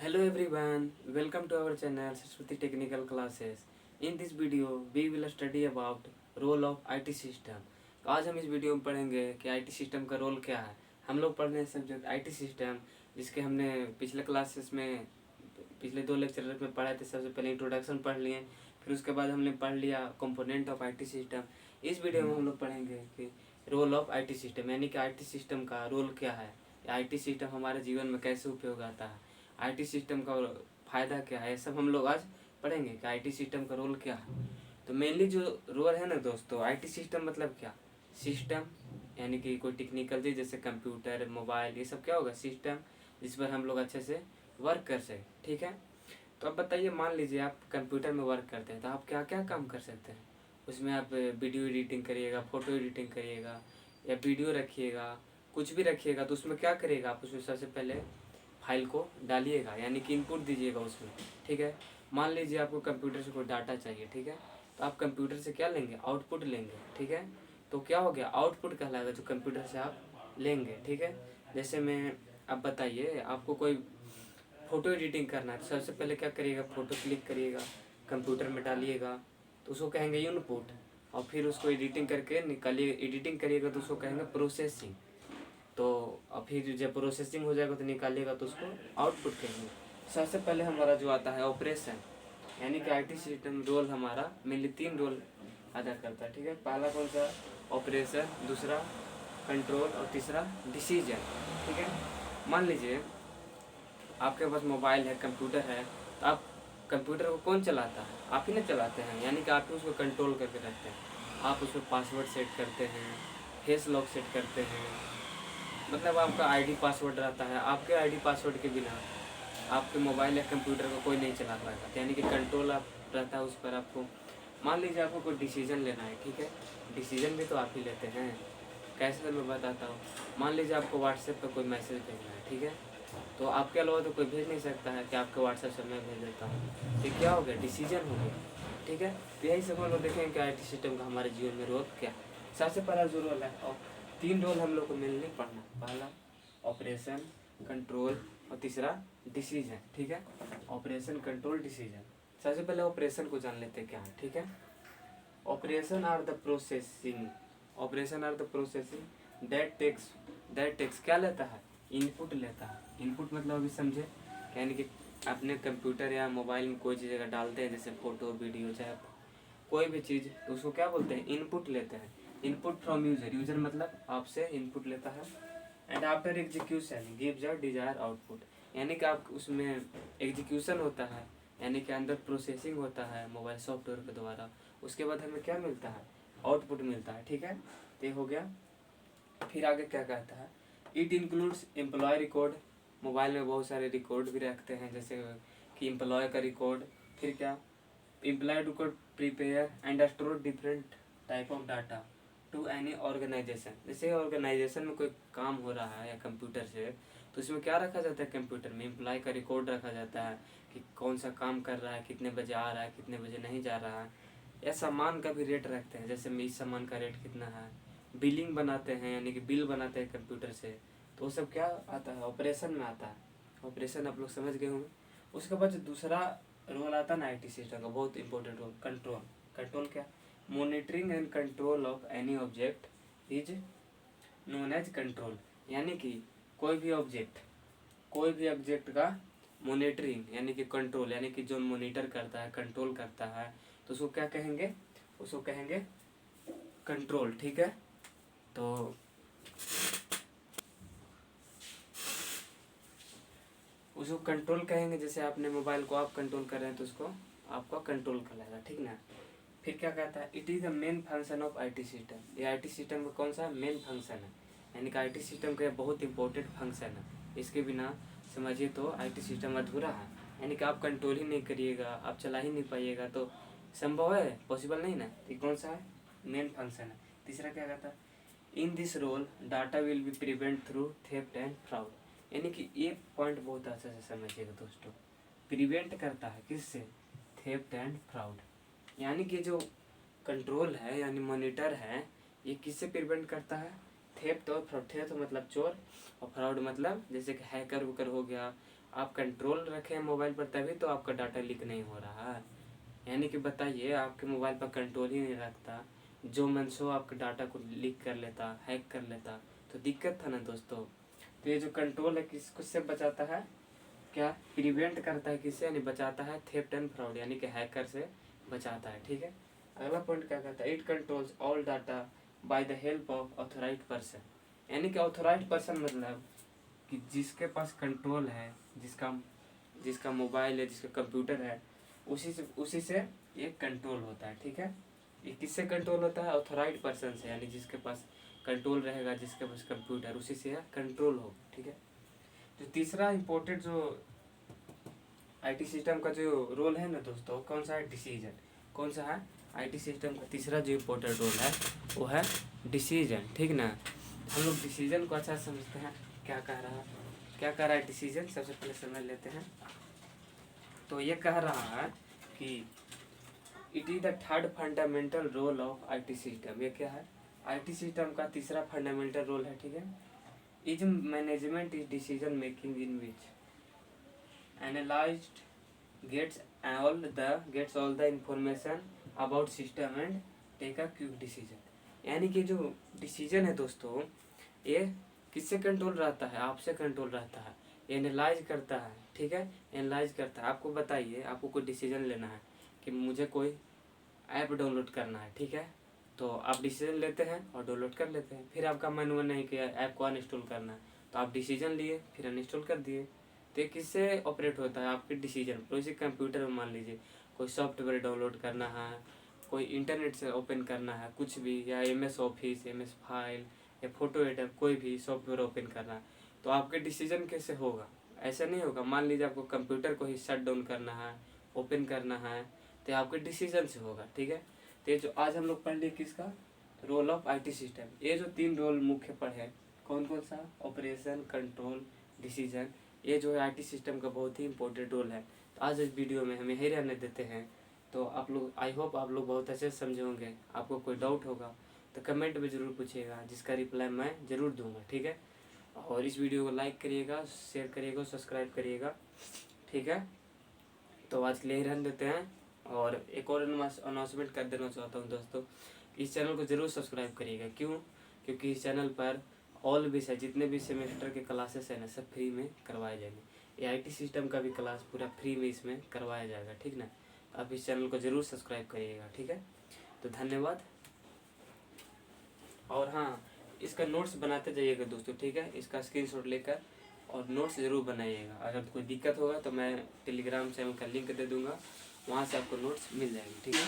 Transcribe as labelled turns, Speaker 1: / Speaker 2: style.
Speaker 1: Hello everyone, welcome to our channel Saraswati Technical Classes. In this video, we will study about role of IT system. तो आज हम इस video में पढ़ेंगे कि IT सिस्टम का रोल क्या है। हम लोग पढ़ रहे हैं सब्जेक्ट IT सिस्टम, जिसके हमने पिछले क्लासेस में पिछले 2 लेक्चर में पढ़े थे। सबसे पहले इंट्रोडक्शन पढ़ लिए, फिर उसके बाद हमने पढ़ लिया कंपोनेंट ऑफ IT सिस्टम। इस वीडियो में हम लोग पढ़ेंगे कि रोल ऑफ IT सिस्टम, यानी कि IT सिस्टम का रोल क्या है, IT सिस्टम हमारे जीवन में कैसे उपयोग आता है, आईटी सिस्टम का फ़ायदा क्या है, ये सब हम लोग आज पढ़ेंगे कि आईटी सिस्टम का रोल क्या है। तो मेनली जो रोल है ना दोस्तों, आईटी सिस्टम मतलब क्या, सिस्टम यानी कि कोई टेक्निकल चीज़ जैसे कंप्यूटर, मोबाइल, ये सब क्या होगा, सिस्टम जिस पर हम लोग अच्छे से वर्क कर सकें। ठीक है, तो अब बताइए, मान लीजिए आप कंप्यूटर में वर्क करते हैं तो आप क्या क्या काम कर सकते हैं। उसमें आप वीडियो एडिटिंग करिएगा, फ़ोटो एडिटिंग करिएगा, या वीडियो रखिएगा, कुछ भी रखिएगा, तो उसमें क्या करिएगा आप, उसमें सबसे पहले फाइल को डालिएगा, यानी कि इनपुट दीजिएगा उसमें। ठीक है, मान लीजिए आपको कंप्यूटर से कोई डाटा चाहिए, ठीक है, तो आप कंप्यूटर से क्या लेंगे, आउटपुट लेंगे। ठीक है, तो क्या हो गया, आउटपुट कहलाएगा जो कंप्यूटर से आप लेंगे। ठीक है, जैसे मैं, अब बताइए आपको कोई फ़ोटो एडिटिंग करना है तो सबसे पहले क्या करिएगा, फ़ोटो क्लिक करिएगा, कंप्यूटर में डालिएगा, तो उसको कहेंगे इनपुट, और फिर उसको एडिटिंग करके निकालिए, एडिटिंग करिएगा तो उसको कहेंगे प्रोसेसिंग। तो अब फिर जब प्रोसेसिंग हो जाएगा तो निकालिएगा तो उसको आउटपुट कहेंगे। सबसे पहले हमारा जो आता है ऑपरेशन, यानी कि आईटी सिस्टम रोल हमारा मेनली 3 रोल अदा करता है। ठीक है, पहला कौन सा, ऑपरेशन, दूसरा कंट्रोल, और तीसरा डिसीजन। ठीक है, मान लीजिए आपके पास मोबाइल है, कंप्यूटर है, तो आप कंप्यूटर को कौन चलाता है, आप ही ना चलाते हैं, यानी कि आप ही उसको कंट्रोल करके रखते हैं। आप उसमें पासवर्ड सेट करते हैं, फेस लॉक सेट करते हैं, मतलब आपका आईडी पासवर्ड रहता है। आपके आईडी पासवर्ड के बिना आपके मोबाइल या कंप्यूटर को कोई नहीं चला पाएगा, यानी कि कंट्रोल आप रहता है उस पर। आपको मान लीजिए आपको कोई डिसीजन लेना है, ठीक है, डिसीजन भी तो आप ही लेते हैं। कैसे मैं बताता हूँ, मान लीजिए आपको व्हाट्सएप पर कोई मैसेज भेजना है, ठीक है, तो आपके अलावा तो कोई भेज नहीं सकता है कि आपके व्हाट्सएप से मैं भेज देता हूँ। तो क्या हो गया, डिसीजन हो गया। ठीक है, तो यही सब हम लोग देखेंगे कि आई टी सिस्टम का हमारे जीवन में रोल क्या। सबसे पहला जो रोल है, और 3 रोल हम लोग को मिलने पढ़ना, पहला ऑपरेशन, कंट्रोल, और तीसरा डिसीजन। ठीक है, ऑपरेशन, कंट्रोल, डिसीजन। सबसे पहले ऑपरेशन को जान लेते हैं क्या है। ठीक है, operation are the processing, operation are the processing that takes क्या लेता है, इनपुट लेता है। इनपुट मतलब अभी समझे, यानी कि अपने कंप्यूटर या मोबाइल में कोई चीज़ अगर डालते हैं, जैसे फ़ोटो, वीडियो, चाहे कोई भी चीज़, तो उसको क्या बोलते हैं, इनपुट लेते हैं। इनपुट फ्रॉम यूजर, यूजर मतलब आपसे इनपुट लेता है। And after execution gives a desire output, यानी कि आप उसमें एग्जीक्यूशन होता है, यानी कि अंदर प्रोसेसिंग होता है मोबाइल सॉफ्टवेयर के द्वारा। उसके बाद हमें क्या मिलता है, आउटपुट मिलता है। ठीक है, तो ये हो गया। फिर आगे क्या कहता है, it includes employ record, mobile में बहुत सारे रिकॉर्ड भी रखते हैं, जैसे कि एम्प्लॉय का रिकॉर्ड। फिर क्या, employ record prepare and store different type of data to any organization. जैसे ऑर्गेनाइजेशन में कोई काम हो रहा है या कंप्यूटर से, तो इसमें क्या रखा जाता है, कंप्यूटर में एम्प्लॉय का रिकॉर्ड रखा जाता है कि कौन सा काम कर रहा है, कितने बजे आ रहा है, कितने बजे नहीं जा रहा है, या सामान का भी रेट रखते हैं, जैसे इस सामान का रेट कितना है। बिलिंग बनाते हैं, यानी कि बिल बनाते हैं कंप्यूटर से, तो वो सब क्या आता है, ऑपरेशन में आता है। ऑपरेशन आप लोग समझ गए होंगे। उसके बाद जो दूसरा रोल आता है ना आईटी सिस्टम का, बहुत इंपॉर्टेंट रोल, कंट्रोल। कंट्रोल क्या, monitoring and control of any object is known as control, यानी कि कोई भी ऑब्जेक्ट का मॉनिटरिंग यानी कि कंट्रोल, यानी कि जो मॉनिटर करता है, कंट्रोल करता है, तो उसको क्या कहेंगे, उसको कहेंगे कंट्रोल। ठीक है, तो उसको कंट्रोल कहेंगे। जैसे आपने मोबाइल को आप कंट्रोल कर रहे हैं तो उसको आपका कंट्रोल कहलाएगा। ठीक ना, फिर क्या कहता है, it is the main function of IT system, ये आईटी सिस्टम का कौन सा मेन फंक्शन है, यानी कि आईटी सिस्टम का बहुत इंपॉर्टेंट फंक्शन है। इसके बिना समझिए तो आईटी सिस्टम अधूरा है, यानी कि आप कंट्रोल ही नहीं करिएगा, आप चला ही नहीं पाइएगा, तो संभव है, पॉसिबल नहीं ना। ये कौन सा है, मेन फंक्शन है। तीसरा क्या कहता है, in this role data will be prevent through theft and fraud, यानी कि ये पॉइंट बहुत अच्छे से समझिएगा दोस्तों। प्रिवेंट करता है किससे, थेफ्ट एंड फ्रॉड, यानी कि जो कंट्रोल है यानी मॉनिटर है, ये किससे प्रिवेंट करता है, थेफ्ट और फ्रॉड, थेफ्ट मतलब चोर और फ्रॉड मतलब जैसे कि हैकर वुकर हो गया। आप कंट्रोल रखें मोबाइल पर तभी तो आपका डाटा लीक नहीं हो रहा है। यानी कि बताइए, आपके मोबाइल पर कंट्रोल ही नहीं रखता, जो मन सो आपके डाटा को लीक कर लेता, हैक कर लेता, तो दिक्कत था ना दोस्तों। तो ये जो कंट्रोल है किससे बचाता है, क्या प्रिवेंट करता है, किससे यानी बचाता है, थेफ्ट एंड फ्रॉड यानी कि हैकर से बचाता है। ठीक है, अगला पॉइंट क्या कहता है, it controls all data by the help of authorized person. यानी कि ऑथोराइज्ड पर्सन मतलब कि जिसके पास कंट्रोल है, जिसका जिसका मोबाइल है, जिसका कंप्यूटर है, उसी से ये कंट्रोल होता है। ठीक है, ये किससे कंट्रोल होता है, ऑथोराइज्ड पर्सन से, यानी जिसके पास कंट्रोल रहेगा, जिसके पास कंप्यूटर, उसी से कंट्रोल हो। ठीक है, तो तीसरा इम्पोर्टेंट जो आईटी सिस्टम का जो रोल है ना दोस्तों, कौन सा है, डिसीजन। कौन सा है, आईटी सिस्टम का तीसरा जो इम्पोर्टेंट रोल है वो है डिसीजन। ठीक ना, हम लोग डिसीजन को अच्छा समझते हैं, क्या कह रहा है डिसीजन, सबसे पहले समझ लेते हैं। तो ये कह रहा है कि it is the third fundamental role of IT system. ये क्या है, आईटी सिस्टम का तीसरा फंडामेंटल रोल है। ठीक है, is management is decision making in which analyzed gets all the information about system and take a quick decision। यानी कि जो डिसीजन है दोस्तों, ये किससे कंट्रोल रहता है, आपसे कंट्रोल रहता है, एनालाइज करता है। ठीक है, एनालाइज करता है। आपको बताइए, आपको कोई डिसीजन लेना है कि मुझे कोई ऐप डाउनलोड करना है। ठीक है, तो आप डिसीजन लेते हैं और डाउनलोड कर लेते हैं। फिर आपका मन वन नहीं कि ऐप को अनइंस्टॉल करना है, तो आप डिसीजन लिए, फिर अनइंस्टॉल कर दिए। तो ये किससे ऑपरेट होता है, आपके डिसीजन पर। जैसे कंप्यूटर में मान लीजिए कोई सॉफ्टवेयर डाउनलोड करना है, कोई इंटरनेट से ओपन करना है कुछ भी, या MS ऑफिस, MS फाइल, या फोटो एडिटर, कोई भी सॉफ्टवेयर ओपन करना है, तो आपके डिसीजन कैसे होगा, ऐसा नहीं होगा। मान लीजिए आपको कंप्यूटर को ही शट डाउन करना है, ओपन करना है, तो आपके डिसीजन से होगा। ठीक है, तो ये जो आज हम लोग पढ़ लिए किसका, रोल ऑफ आईटी सिस्टम। ये जो 3 रोल मुख्य पढ़े, कौन कौन सा, ऑपरेशन, कंट्रोल, डिसीजन, ये जो है आईटी सिस्टम का बहुत ही इंपॉर्टेंट रोल है। तो आज इस वीडियो में हम यही रहने देते हैं। तो आप लोग, आई होप आप लोग बहुत अच्छे से समझे होंगे। आपको कोई डाउट होगा तो कमेंट में ज़रूर पूछिएगा, जिसका रिप्लाई मैं ज़रूर दूंगा। ठीक है, और इस वीडियो को लाइक करिएगा, शेयर करिएगा, सब्सक्राइब करिएगा। ठीक है, तो आज के लिए ही रहने देते हैं। और एक और अनाउंसमेंट कर देना चाहता हूँ दोस्तों, इस चैनल को ज़रूर सब्सक्राइब करिएगा। क्यों, क्योंकि इस चैनल पर ऑल विषय जितने भी सेमेस्टर के क्लासेस हैं ना, सब फ्री में करवाए जाएंगे। ये आईटी सिस्टम का भी क्लास पूरा फ्री में इसमें करवाया जाएगा। ठीक ना, आप इस चैनल को ज़रूर सब्सक्राइब करिएगा। ठीक है, तो धन्यवाद। और हाँ, इसका नोट्स बनाते जाइएगा दोस्तों। ठीक है, इसका स्क्रीनशॉट लेकर और नोट्स ज़रूर बनाइएगा। अगर कोई दिक्कत होगा तो मैं टेलीग्राम चैनल का लिंक दे दूँगा, वहाँ से आपको नोट्स मिल जाएंगे। ठीक है।